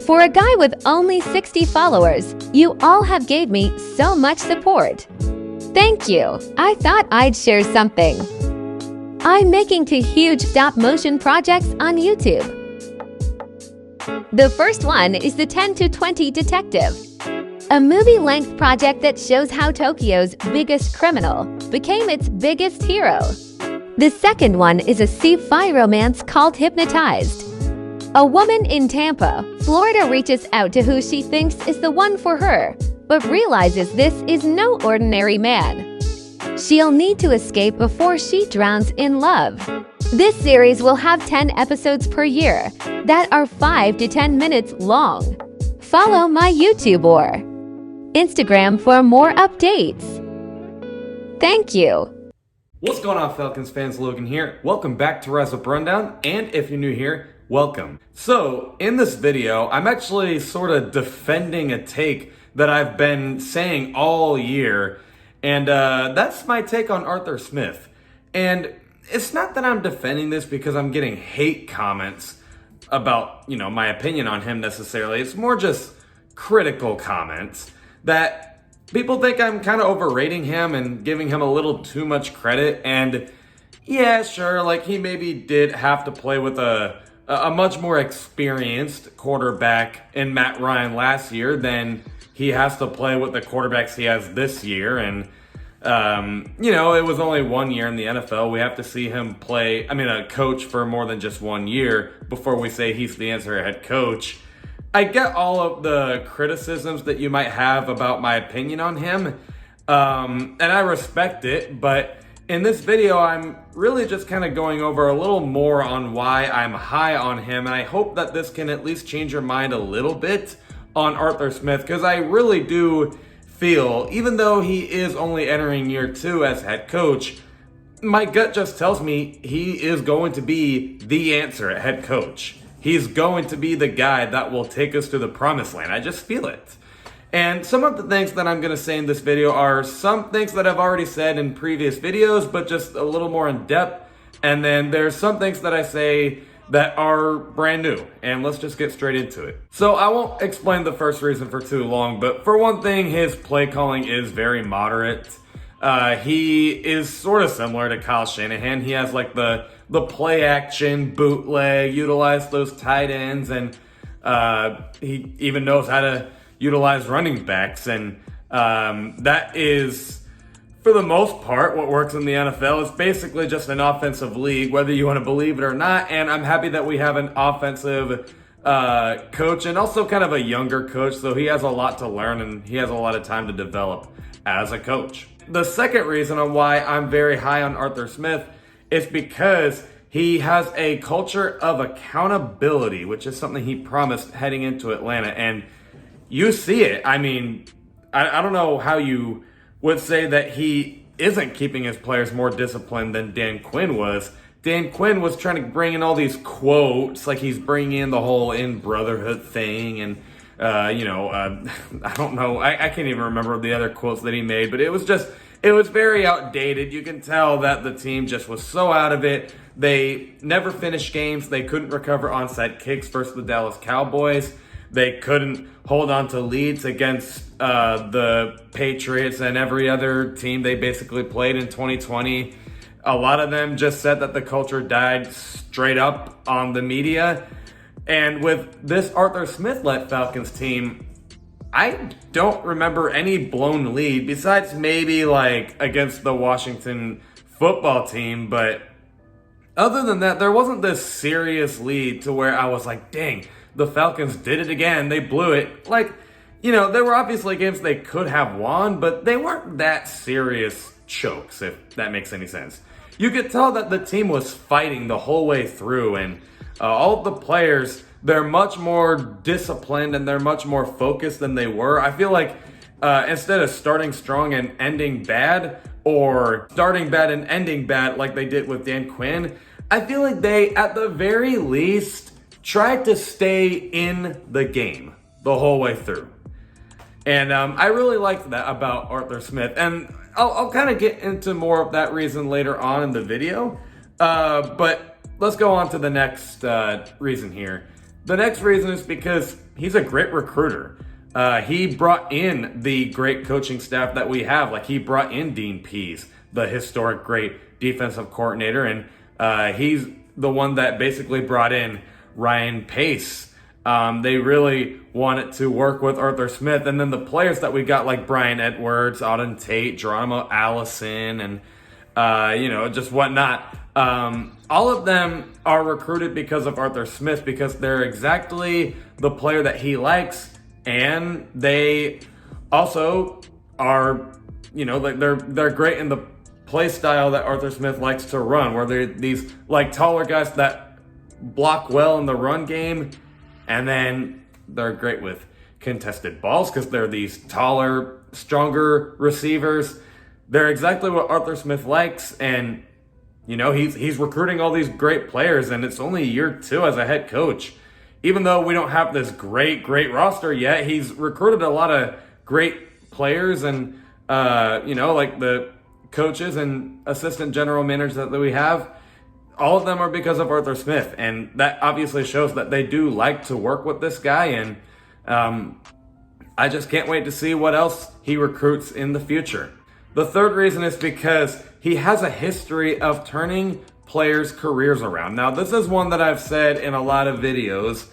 For a guy with only 60 followers, you all have gave me so much support. Thank you. I thought I'd share something. I'm making 2 huge stop-motion projects on YouTube. The first one is the 10 to 20 Detective, a movie-length project that shows how Tokyo's biggest criminal became its biggest hero. The second one is a sci-fi romance called Hypnotized. A woman in Tampa, Florida reaches out to who she thinks is the one for her, but realizes this is no ordinary man. She'll need to escape before she drowns in love. This series will have 10 episodes per year that are 5 to 10 minutes long. Follow my YouTube or Instagram for more updates. Thank you. What's going on, Falcons fans? Logan here. Welcome back to Rise Up Rundown, and if you're new here, welcome. So, in this video, I'm actually sort of defending a take that I've been saying all year, and that's my take on Arthur Smith. And it's not that I'm defending this because I'm getting hate comments about, my opinion on him necessarily. It's more just critical comments that people think I'm kind of overrating him and giving him a little too much credit. And yeah, sure, like he maybe did have to play with a much more experienced quarterback in Matt Ryan last year than he has to play with the quarterbacks he has this year. And, it was only 1 year in the NFL. We have to see him coach for more than just 1 year before we say he's the answer head coach. I get all of the criticisms that you might have about my opinion on him, and I respect it, but in this video, I'm really just kind of going over a little more on why I'm high on him, and I hope that this can at least change your mind a little bit on Arthur Smith, because I really do feel, even though he is only entering year 2 as head coach, my gut just tells me he is going to be the answer at head coach. He's going to be the guy that will take us to the promised land. I just feel it. And some of the things that I'm going to say in this video are some things that I've already said in previous videos, but just a little more in depth. And then there's some things that I say that are brand new. And let's just get straight into it. So I won't explain the first reason for too long, but for one thing, his play calling is very moderate. He is sort of similar to Kyle Shanahan. He has like the play action, bootleg, utilize those tight ends, and he even knows how to utilize running backs. And that is, for the most part, what works in the NFL. It's basically just an offensive league, whether you want to believe it or not. And I'm happy that we have an offensive coach and also kind of a younger coach, so he has a lot to learn and he has a lot of time to develop as a coach. The second reason on why I'm very high on Arthur Smith is because he has a culture of accountability, which is something he promised heading into Atlanta. And you see it. I mean, I don't know how you would say that he isn't keeping his players more disciplined than Dan Quinn was. Dan Quinn was trying to bring in all these quotes, like he's bringing in the whole in brotherhood thing. And, I don't know. I can't even remember the other quotes that he made, but it was very outdated. You can tell that the team just was so out of it. They never finished games. They couldn't recover onside kicks versus the Dallas Cowboys. They couldn't hold on to leads against the Patriots and every other team they basically played in 2020. A lot of them just said that the culture died straight up on the media. And with this Arthur Smith-led Falcons team, I don't remember any blown lead besides maybe like against the Washington football team. But other than that, there wasn't this serious lead to where I was like, dang, the Falcons did it again. They blew it. Like, there were obviously games they could have won, but they weren't that serious chokes, if that makes any sense. You could tell that the team was fighting the whole way through, and all of the players, they're much more disciplined and they're much more focused than they were. I feel like instead of starting strong and ending bad, or starting bad and ending bad like they did with Dan Quinn, I feel like they, at the very least, tried to stay in the game the whole way through. And I really liked that about Arthur Smith. And I'll kind of get into more of that reason later on in the video. But let's go on to the next reason here. The next reason is because he's a great recruiter. He brought in the great coaching staff that we have. Like, he brought in Dean Pease, the historic great defensive coordinator, and he's the one that basically brought in Ryan Pace. They really wanted to work with Arthur Smith, and then the players that we got, like Brian Edwards, Auden Tate, Geronimo Allison, and just whatnot. All of them are recruited because of Arthur Smith, because they're exactly the player that he likes, and they also are, they're great in the play style that Arthur Smith likes to run, where they're these like taller guys that block well in the run game, and then they're great with contested balls because they're these taller, stronger receivers. They're exactly what Arthur Smith likes, and he's recruiting all these great players, and it's only year 2 as a head coach. Even though we don't have this great roster yet, he's recruited a lot of great players, and like the coaches and assistant general managers that we have, all of them are because of Arthur Smith, and that obviously shows that they do like to work with this guy, and I just can't wait to see what else he recruits in the future. The third reason is because he has a history of turning players' careers around. Now, this is one that I've said in a lot of videos,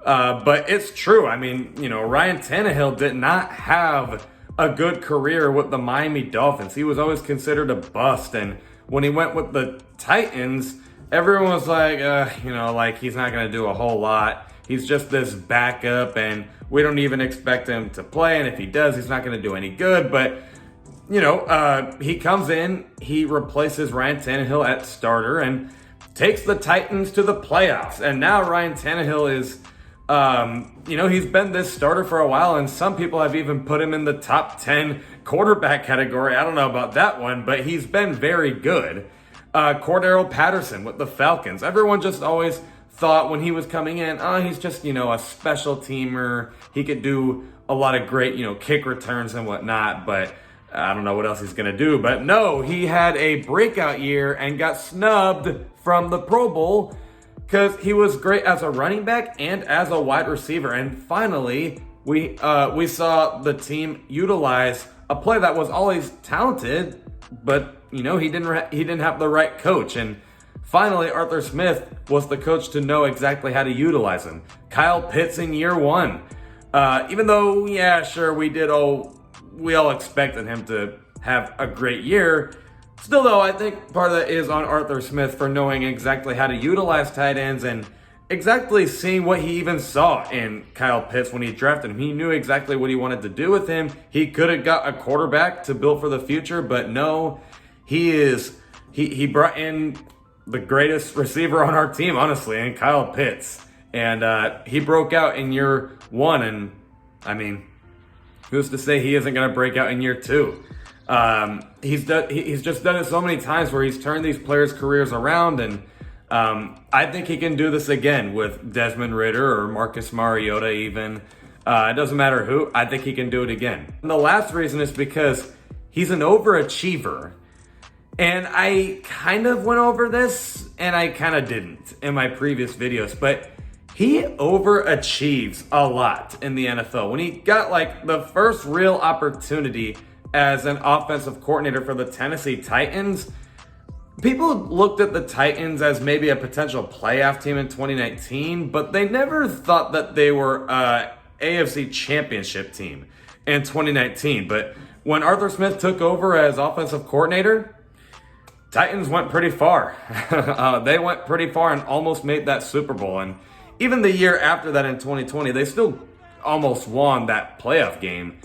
but it's true. I mean, Ryan Tannehill did not have a good career with the Miami Dolphins. He was always considered a bust, and when he went with the Titans, everyone was like, he's not going to do a whole lot. He's just this backup, and we don't even expect him to play, and if he does, he's not going to do any good. But he comes in, he replaces Ryan Tannehill at starter and takes the Titans to the playoffs. And now Ryan Tannehill is, he's been this starter for a while, and some people have even put him in the top 10 quarterback category. I don't know about that one, but he's been very good. Cordero Patterson with the Falcons. Everyone just always thought when he was coming in, he's just, a special teamer. He could do a lot of great, kick returns and whatnot, but I don't know what else he's going to do. But no, he had a breakout year and got snubbed from the Pro Bowl because he was great as a running back and as a wide receiver. And finally, we saw the team utilize a player that was always talented, but he didn't have the right coach. And finally, Arthur Smith was the coach to know exactly how to utilize him. Kyle Pitts in year 1. Even though, yeah, sure, we all expected him to have a great year. Still, though, I think part of that is on Arthur Smith for knowing exactly how to utilize tight ends and exactly seeing what he even saw in Kyle Pitts when he drafted him. He knew exactly what he wanted to do with him. He could have got a quarterback to build for the future, but no, he brought in the greatest receiver on our team, honestly, and Kyle Pitts. And he broke out in year 1, and I mean, who's to say he isn't going to break out in year 2? He's just done it so many times where he's turned these players' careers around, and I think he can do this again with Desmond Ridder or Marcus Mariota even. It doesn't matter who. I think he can do it again. And the last reason is because he's an overachiever. And I kind of went over this, and I kind of didn't in my previous videos, but he overachieves a lot in the NFL. When he got the first real opportunity as an offensive coordinator for the Tennessee Titans, people looked at the Titans as maybe a potential playoff team in 2019, but they never thought that they were an AFC championship team in 2019. But when Arthur Smith took over as offensive coordinator, Titans went pretty far. They went pretty far and almost made that Super Bowl. And even the year after that in 2020, they still almost won that playoff game.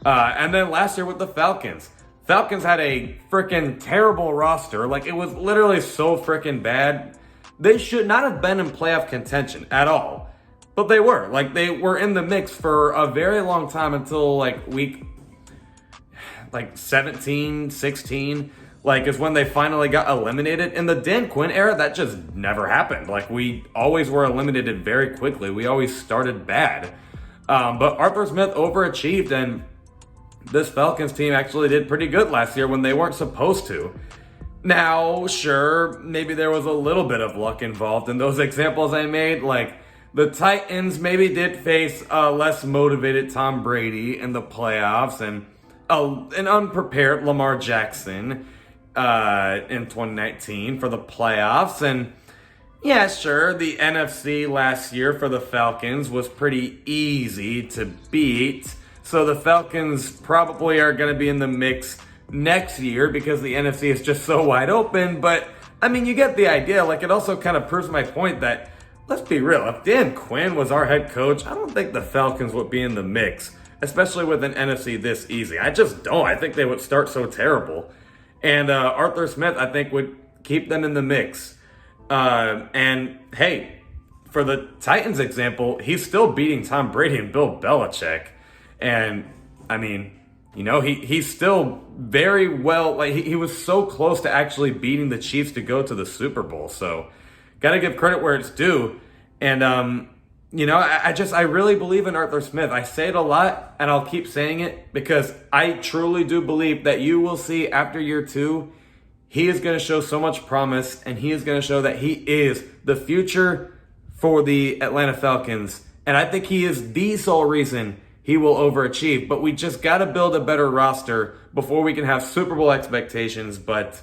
And then last year with the Falcons. Falcons had a freaking terrible roster. It was literally so freaking bad. They should not have been in playoff contention at all. But they were. They were in the mix for a very long time until week 17, 16. Is when they finally got eliminated. In the Dan Quinn era, that just never happened. We always were eliminated very quickly. We always started bad. But Arthur Smith overachieved, and this Falcons team actually did pretty good last year when they weren't supposed to. Now, sure, maybe there was a little bit of luck involved in those examples I made. the Titans maybe did face a less motivated Tom Brady in the playoffs and an unprepared Lamar Jackson in 2019 for the playoffs. And yeah, sure, the NFC last year for the Falcons was pretty easy to beat. So the Falcons probably are going to be in the mix next year because the NFC is just so wide open. But, I mean, you get the idea. Like, it also kind of proves my point that, let's be real, if Dan Quinn was our head coach, I don't think the Falcons would be in the mix, especially with an NFC this easy. I just don't. I think they would start so terrible. And Arthur Smith, I think, would keep them in the mix. And, hey, for the Titans example, he's still beating Tom Brady and Bill Belichick. And, I mean, you know, he's still very well, like, he was so close to actually beating the Chiefs to go to the Super Bowl. So, got to give credit where it's due. And, you know, I really believe in Arthur Smith. I say it a lot, and I'll keep saying it because I truly do believe that you will see after year 2, he is going to show so much promise, and he is going to show that he is the future for the Atlanta Falcons. And I think he is the sole reason he will overachieve. But we just got to build a better roster before we can have Super Bowl expectations. But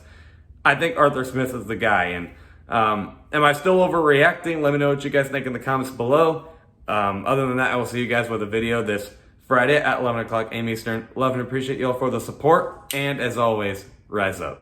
I think Arthur Smith is the guy. And am I still overreacting? Let me know what you guys think in the comments below. Other than that, I will see you guys with a video this Friday at 11 o'clock a.m. Eastern. Love and appreciate you all for the support. And as always, rise up.